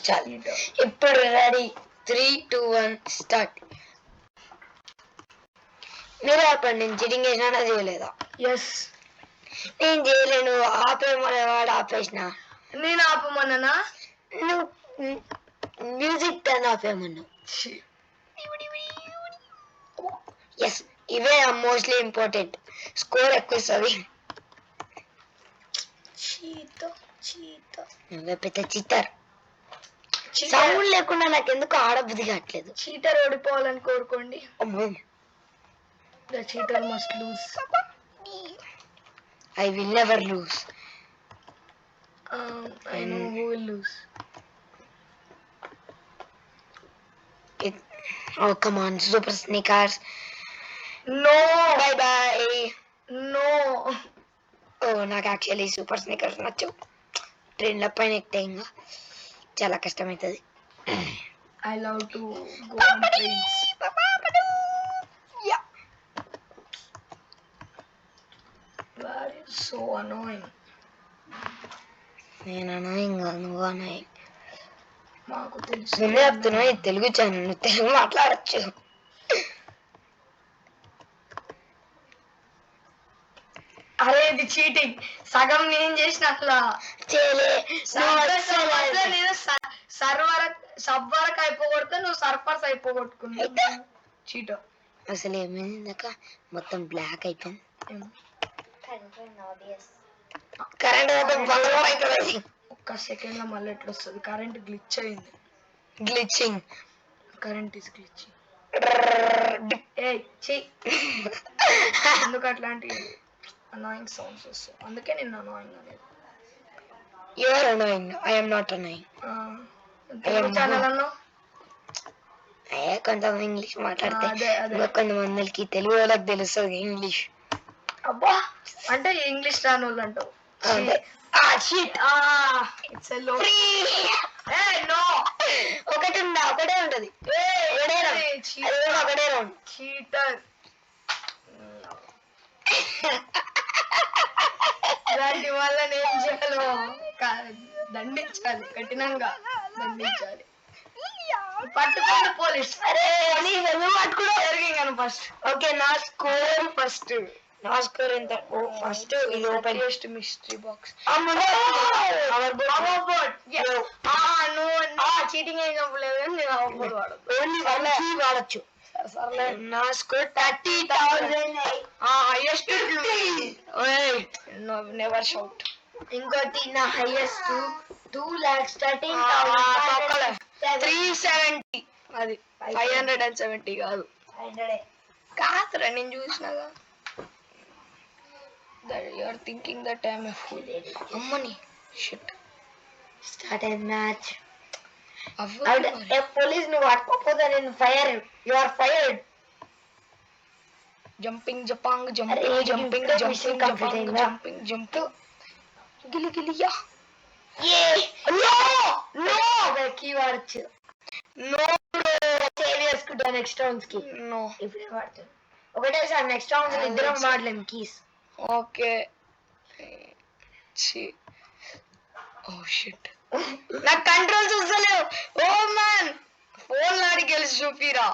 చాలు. ఇప్పుడు ready 3, 2, 1 start. మీరు ఆపండి. నేను చీటింగ్ చేసినా చేయలేదా? ఎస్ నేను చేయలేను. ఆపేమనే వాడు ఆపేసిన. నేను ఆపమన్నానా? నువ్వు మ్యూజిక్ టర్న్ ఆపేమన్నా. ఎస్, ఇవే మోస్ట్లీ ఇంపార్టెంట్. స్కోర్ ఎక్కువ ఇస్తుంది. నువ్వే పెద్ద చీటర్. సౌండ్ లేకుండా నాకు ఎందుకు ఆడబుద్ధి కావట్లేదు. చీటర్ ఓడిపోవాలని కోరుకోండి. The cheater must lose. I will never lose. I know who will lose. Oh, come on, Super Sneakers. No. Bye bye. No. Oh, నాకు యాక్చువల్లీ సూపర్ స్నికర్స్ నచ్చు. ట్రైన్ల పైన ఎక్కితే ఇంకా చాలా కష్టమవుతుంది. I love to go on trains. Yeah. That is so annoying. నేను annoying కాదు, నువ్వు annoying. మాకు తెలుసు. ముందే చెప్తున్నా, ఇది తెలుగు ఛానల్, నువ్వు తెలుగు మాట్లాడచ్చు. అరే ఇది చీటింగ్. సగం నేను చేసిన అట్లా చేయలే. నేను సబ్ వరకు అయిపోగొడితే నువ్వు సర్పర్స్ అయిపోగొట్టుకున్నావు. చీటర్. అసలు ఏమైంది ఇందాక? మొత్తం బ్లాక్ అయిపోయింది. కరెంట్ అవుతుంది. ఒక్క సెకండ్ లో మళ్ళీ ఎట్లా వస్తుంది? కరెంట్ గ్లిచ్ అయింది. గ్లిచింగ్. Current is glitching. ఎందుకు అట్లాంటి అనాయింగ్ సౌండ్స్ వస్తాయి? అందుకే నేను అనాయింగ్ అనేది. You are annoying. I am not annoying. Channel అన్నావు. కొంతమంది ఇంగ్లీష్ మాట్లాడితే కొంతమందికి తెలుగు వాళ్ళకి తెలుస్తుంది ఇంగ్లీష్. అబ్బా, అంటే ఇంగ్లీష్ రాని వాళ్ళు అంటావు. ఒకటే ఉంటది. ఒకటే రౌండ్. చీటర్. ఇలాంటి వాళ్ళని ఏం చేయాలో దండించాలి, కఠినంగా దండించాలి. పట్టుకోండి పోలీస్. జరిగింది ఫస్ట్. ఓకే, నా స్కోర్ ఫస్ట్. నా స్కోర్ ఎంత? ఫస్ట్ ఇది ఓపెన్ మిస్టరీ బాక్స్. నువ్వు చీటింగ్ అయినప్పుడు లేదు, నేను అవర్ వాడదు. ఓన్లీ వాడచ్చు. నా స్కోర్ 30,000. హైయెస్ట్. Never shout. ఇంకోటి నా హైయెస్ట్ 2,13,000. 370. అది 570 కాదు. కాదురా, నేను చూసినాగా. You are thinking that I am a fool. అమ్మని Shit. స్టార్ట్ అయ్యే మ్యాచ్. పోలీస్ నువ్వు పట్టుకోపోతే నేను fire. You are fired. Jumping జపాంగ్ జంపింగ్ జంపింగ్ జంపింగ్ జపాంగ్ జంపింగ్ జంపింగ్ గిలి గిలియా. నో నో కీ వాడచ్చు. నో సేవ్ చేసుకుంటా నెక్స్ట్ రౌండ్స్ కి. నో ఇప్పుడే వాడతాను. ఒకటేసారి నెక్స్ట్ రౌండ్స్ ఇద్దరం వాడలేం కీస్. ఓకే. ఓ షిట్, నాకు కంట్రోల్స్ వస్తలేవు. ఓ మ్యాన్, ఫోన్ ఆడి గెలిచి చూపిరా.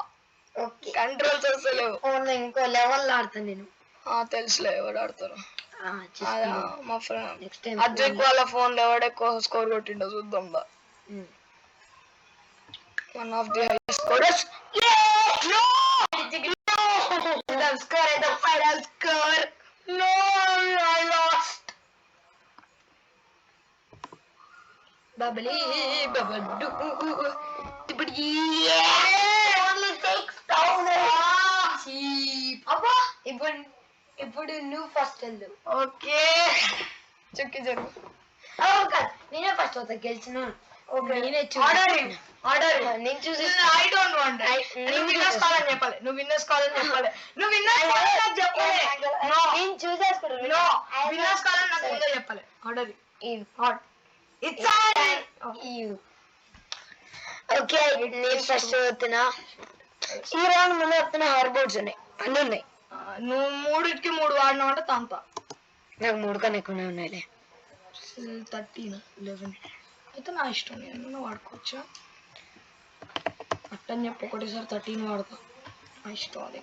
ఓకే, కంట్రోల్స్ వస్తలేవు. ఫోన్ ఇంకో లెవెల్ ఆడతాను నేను. తెలుసులే ఎవరు ఆడతారు. మా ఫ్రెండ్ నెక్స్ట్ టైం అజ్జక్ వాళ్ళ ఫోన్ లో ఎవడు ఎక్కువ స్కోర్ కొట్టిండో చూద్దాం. One of the highest scorers. Score అయితే final score. No, I lost. Bubbly, Babadu. only 6,000. Cheap. అబ్బా, ఇప్పుడు నువ్వు ఫస్ట్ వెళ్ళు. ఓకే, చెక్కి జరుగు. నేనే ఫస్ట్ అవుతా, గెలిచిన. నేనే ఆర్డర్ నేను చూసి ఐ డోంట్ వాంట్. నువ్వు విన్నర్స్ కావాలని చెప్పాలి. నువ్వు విన్నర్స్ కావాలని చెప్పాలి. నువ్వు విన్నర్స్ కావాలని చెప్పాలి. నేను చూసేసుకుంటాను. నో, విన్నర్స్ కావాలని నాకు ముందే చెప్పాలి. ఆర్డర్ ఇట్స్ ఓకే, నేను ఫస్ట్ అవుతున్నా. ఈ రౌండ్ ముందు వస్తున్నా. హార్బోర్డ్స్ ఉన్నాయి, అన్నీ ఉన్నాయి. నువ్వు 3కి 3 వాడినావు అంటే తంత. నాకు 3 కన్నా ఎక్కువనే ఉన్నాయిలే. 13, 11. అయితే నా ఇష్టం, నేను వాడుకోవచ్చా అట్టని చెప్పి ఒకటేసారి 13 వాడతా, నా ఇష్టం అది.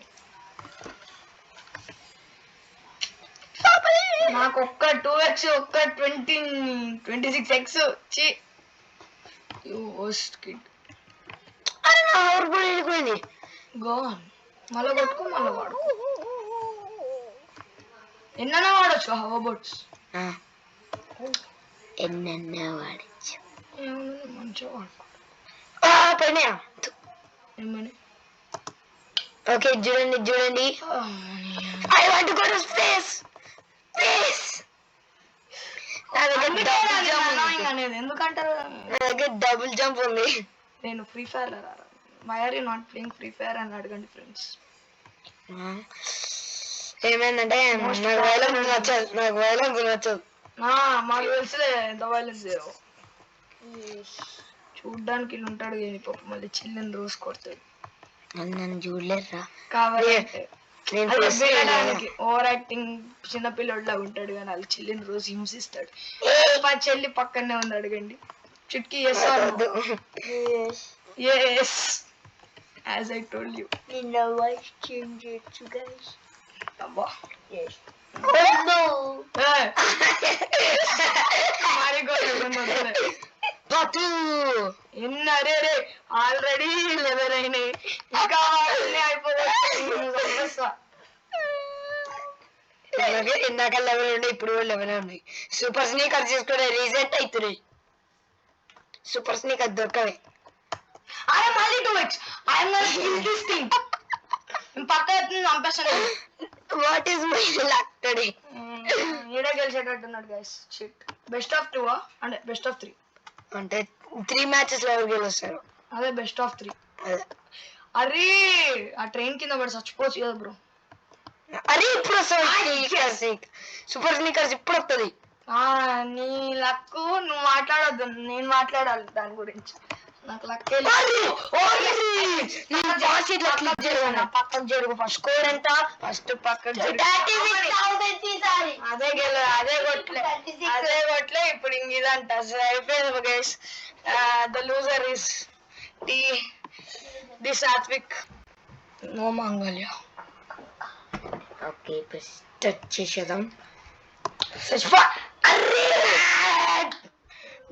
నాకు ఒక్క 2x ఒక్క 26x చి వర్స్ట్ కిడ్. అరే నా హవర్ బోర్డ్ వెళ్ళిపోయింది. గోన్ మళ్ళీ కొట్టుకో, మళ్ళీ వాడుకో, ఎన్నైనా వాడచ్చు హవర్ బోర్డ్స్, ఎన్నెన్నో వాడచ్చు. ఏముంది మంచిగా వాడుకో. పోయినాయా? ఏమని ఓకే చూడండి చూడండి. I want to go to space. Space. నా ఎందుకంటారు డబుల్ జంప్ ఉంది. నేను Free Fire why are you not playing Free Fire అని అడగండి ఫ్రెండ్స్. ఏమైందంటే నాకు వైలెన్స్ నచ్చదు, నాకు వైలెన్స్ నచ్చదు. మాకు తెలుసులే ఎంత వైలెన్స్ లేవు. చూడ్డానికి ఇలా ఉంటాడు కానీ పాప మళ్ళీ చిల్లని రోజు కొడతాడు. నన్ను చూడలేదురా కావాలంటే ఓవర్ యాక్టింగ్ చిన్నపిల్లడిలా ఉంటాడు కానీ వాళ్ళు చెల్లిని రోజు హింసిస్తాడు. మా చెల్లి పక్కనే ఉంది, అడగండి. Chutki yes as I told you. అబ్బా ఎన్నరే ఆల్రెడీ 11 అయినాయి, ఇంకా అయిపోవచ్చు. ఇందాక 11 ఉన్నాయి, ఇప్పుడు 11 ఉన్నాయి. సూపర్ స్నీకర్ చేసుకునే రీసెంట్ అవుతున్నాయి. సూపర్ స్నీకర్ దొరకవే. అరే మళ్ళీ 2x. పక్క చంపేస్తాడు. What is my luck today? ఈడే గెలిచేటట్టున్నాడు గైస్. షిట్. బెస్ట్ ఆఫ్ 2 అంటే బెస్ట్ ఆఫ్ 3 అంటే 3 మ్యాచెస్ లో ఎవరు గెలుస్తారు? అదే బెస్ట్ ఆఫ్ 3. అరే ఆ ట్రైన్ కింద పడి చచ్చిపోవచ్చు కదా బ్రో. అరే ఇప్పుడు వస్తుంది సూపర్ స్నీకర్స్, ఇప్పుడు వస్తుంది. నీ లక్ నువ్వు మాట్లాడొద్దు, నేను మాట్లాడాలి దాని గురించి. నాకు లక్ పక్కకు జరుగు. ఫస్ట్ స్కోర్ ఎంత? ఫస్ట్ పక్కకు జరుగు. అదే కొట్లే ఇప్పుడు ఇంక ఇదంట అయిపోయింది guys. The loser is the Satvik. No Mangalya. Okay touch చేసేద్దాం.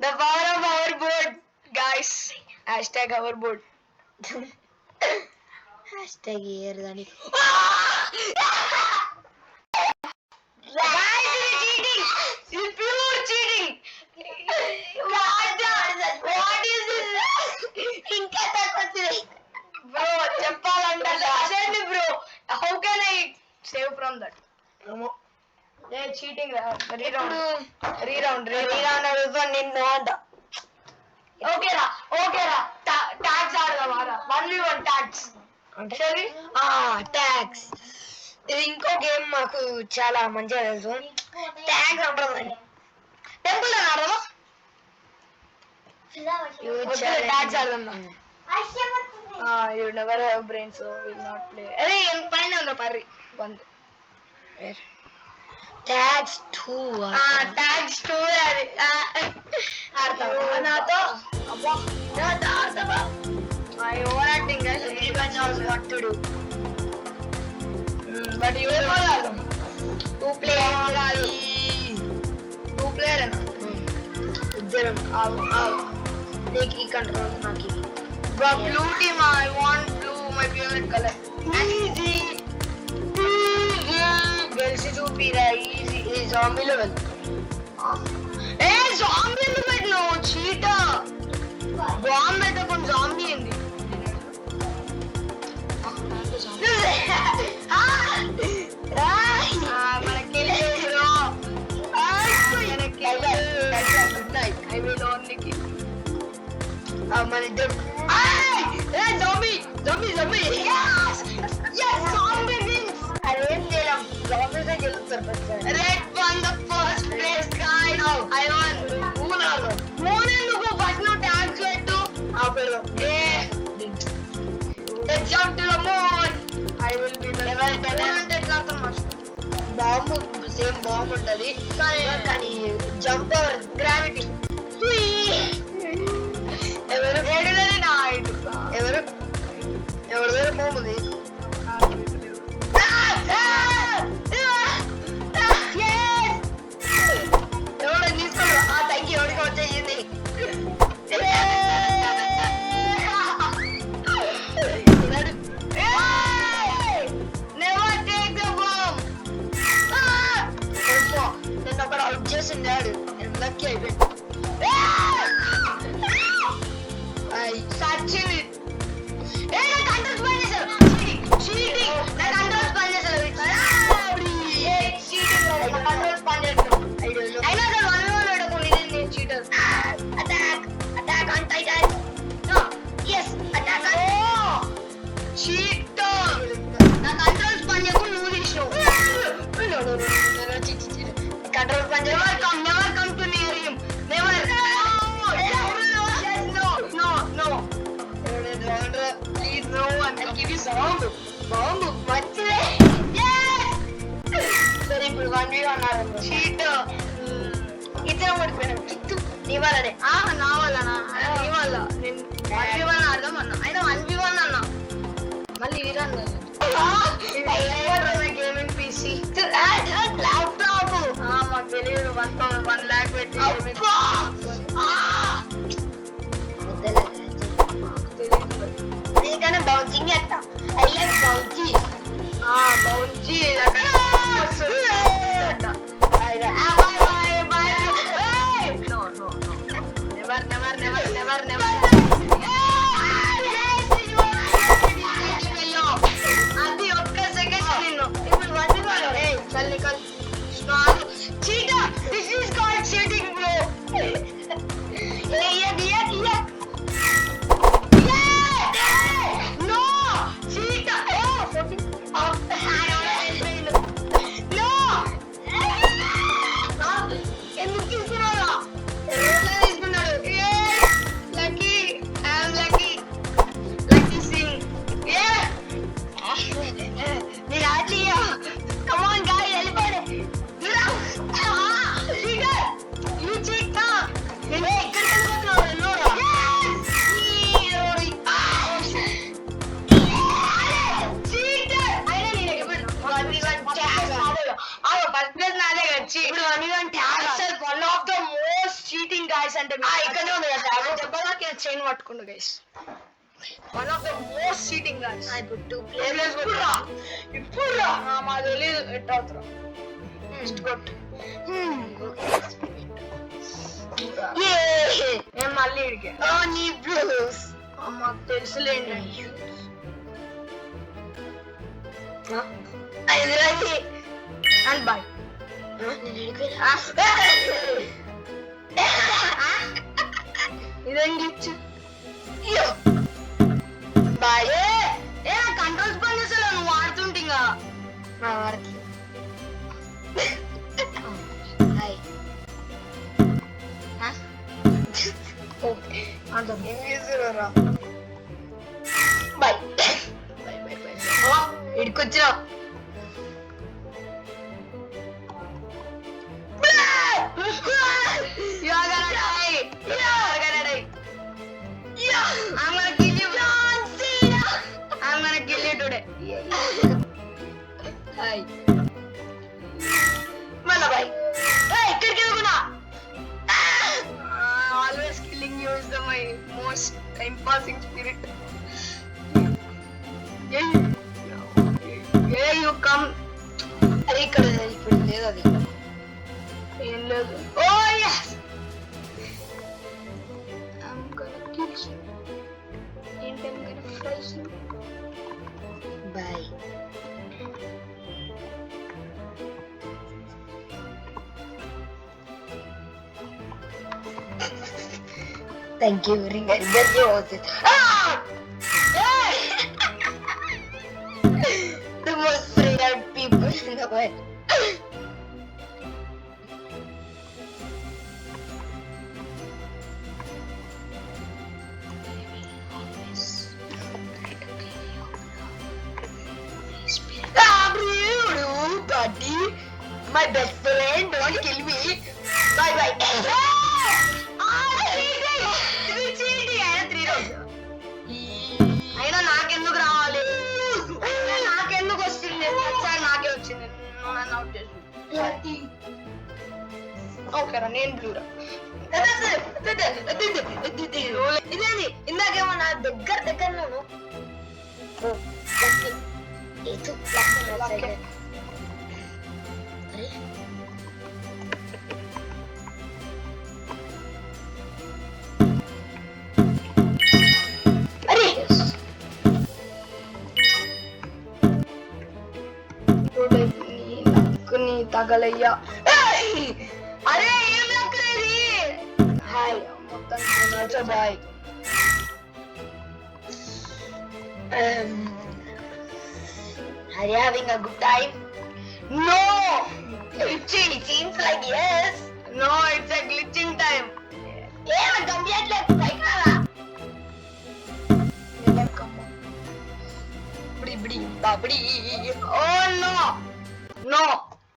The power of our board, guys. Hashtag our board. Hashtag here dani. Guys, it is cheating. It is pure cheating. What is this? ఇంకా తక్కువ Bro, చెప్పాలంటే అసలు bro. How can I save from that? Yeah, cheating. Reround అడుగుతా నిన్ను అంట. Okay రా tax ఆడదామారా. 1v1 tax సరే tax. ఇది ఇంకో గేమ్ మాకు చాలా మంచిగా తెలుసు. ట్యాక్స్ అంటారు. టెంపుల్ అని ఆడదామా? ట్యాక్స్ ఆడదాం. You never have brains, so will not play. అరే పైన ఉందా పర్రి బంద్. ట్యాక్స్ 2 ట్యాక్స్ 2 అది ఆడతావా నాతో? అబ్బా ఆడతావా? My over acting guys. everyone knows what to do. But you will ఆడదాం. 2 ప్లేయర్ కాదు, 2 ప్లేయర్ అన్న. ఇద్దరం నీకు ఈ కంట్రోల్, నాకు ఇది. Blue team. I want blue, my favourite colour. Easy గెలిచి చూపిరా. ఈజీ. ఇది జాంబీ లెవెల్. ఏ జాంబీ ఎందుకు పెట్టినావు? చీటా. బాంబ్ పెట్టకుండా జాంబీ ఏంది? మన ఇద్దరు అదేం చేయలేం. జాంబీసే గెలుస్తారు first. Red won the first place, guys. I won. Moon ఎందుకు? ఫస్ట్ నువ్వు ట్యాక్స్ పెట్టు. Let's jump to the moon. I will be the moon అంటే ఎట్లా అర్థం మర్చిపో. బాంబు సేమ్ బాంబు ఉంటది కానీ జంప్ గ్రావిటీ. ఉంది. ఎవడో తీసుకోడు. ఆ తగ్గి ఎవరికి వచ్చేసింది. Never take the bomb. నేను అక్కడ అవుట్ చేసింది ఆడు. లక్కీ అయిపోయింది. సచిన్ కంట్రోల్స్ పని చేశారు. చీటింగ్ నా కంట్రోల్స్ పని చేశారు. కంట్రోల్స్ పని చేస్తారు. అయినా అసలు 1v1 ఆడకుండా ఇది cheater. Attack attack on Titan. No yes attack on cheater. నా కంట్రోల్స్ పని చేయకుండా నువ్వు తీసినావు. కంట్రోల్స్ పని చేయవు. Never come to near him. Never. Please no one. I'll give you bomb. Bomb. మంచిదే. సరే ఇప్పుడు 1v1 ఆడండి. చీటర్. ఇద్దరం పడిపోయినాం. చిత్తు నీ వల్లనే. నా వల్లనా? నీ వల్ల. నేను 1v1 ఆడదాం అన్నా. అయినా 1v1 అన్నా. మళ్ళీ వీరన్ గేమింగ్ పీసీ ల్యాప్టాప్. మాకు తెలియదు. 1 lakh పెట్టి నీకన్నా బౌన్సింగ్ చేస్తా. I like bouncy. బౌన్సీ అది ఒక్క సెకండ్ నిన్ను ఇప్పుడు cheater. This is called cheating bro. ఎందుకు తీసుకున్నారా? తీసుకున్నాడు. Lucky I'm lucky. Lucky Singh. మీరు ఆడలియా? కమాన్ గాయ్ వెళ్ళిపోండి. You cheat. నేను ఎక్కడికి వెళ్ళిపోతున్నావు? One of the most cheating guys అంటే ఇక్కడే ఉంది కదా. చెప్పడానికి చైన్ పట్టుకుండు guys. One of the most cheating guys. ఇప్పుడు 2 ప్లేయర్స్ ఇప్పుడు మా తెలియదు ఎట్ అవుతారు. కొట్టు. నేను మళ్ళీ ఇడికే. నీ బ్లూస్ మాకు తెలుసులేండి. And bye. ఇదేం గిచ్చు. బాయ్. కంట్రోల్స్ పని చేస్తా. నువ్వు ఆడుతుంటే ఇంకా ఏం చేస్తున్నారా? Bye. ఇడికొచ్చినా you are gonna die. You are gonna die. I'm gonna kill you. John Cena. I'm gonna kill you today. Hi. Mana bhai. Hey, ikkadiki velukuna. Always killing you is my most time passing spirit. Yeah, you come. Are ikkada ippudu ledhu adi. ఏం లేదు. Oh yes. I'm gonna kill you. And I'm gonna fry you. Bye. Thank you very much. The most brilliant people in the world. Buddy, my best friend, don't kill me. Bye bye. అయినా నాకెందుకు రావాలి? ఓకేరా నేను బ్లూరా. ఇదేంది ఇందాకేమో నా దగ్గరను అరే నీ తగలయ్యా. అరే ఏం లక్కరేది హాయ్ మొత్తం bye. Are you having a good time? No, It seems like yes. no, it's a glitching time. ఏం గంభీరట్లేదు పైకి రారా Never come on. Bidi bidi babidi. Oh no, no.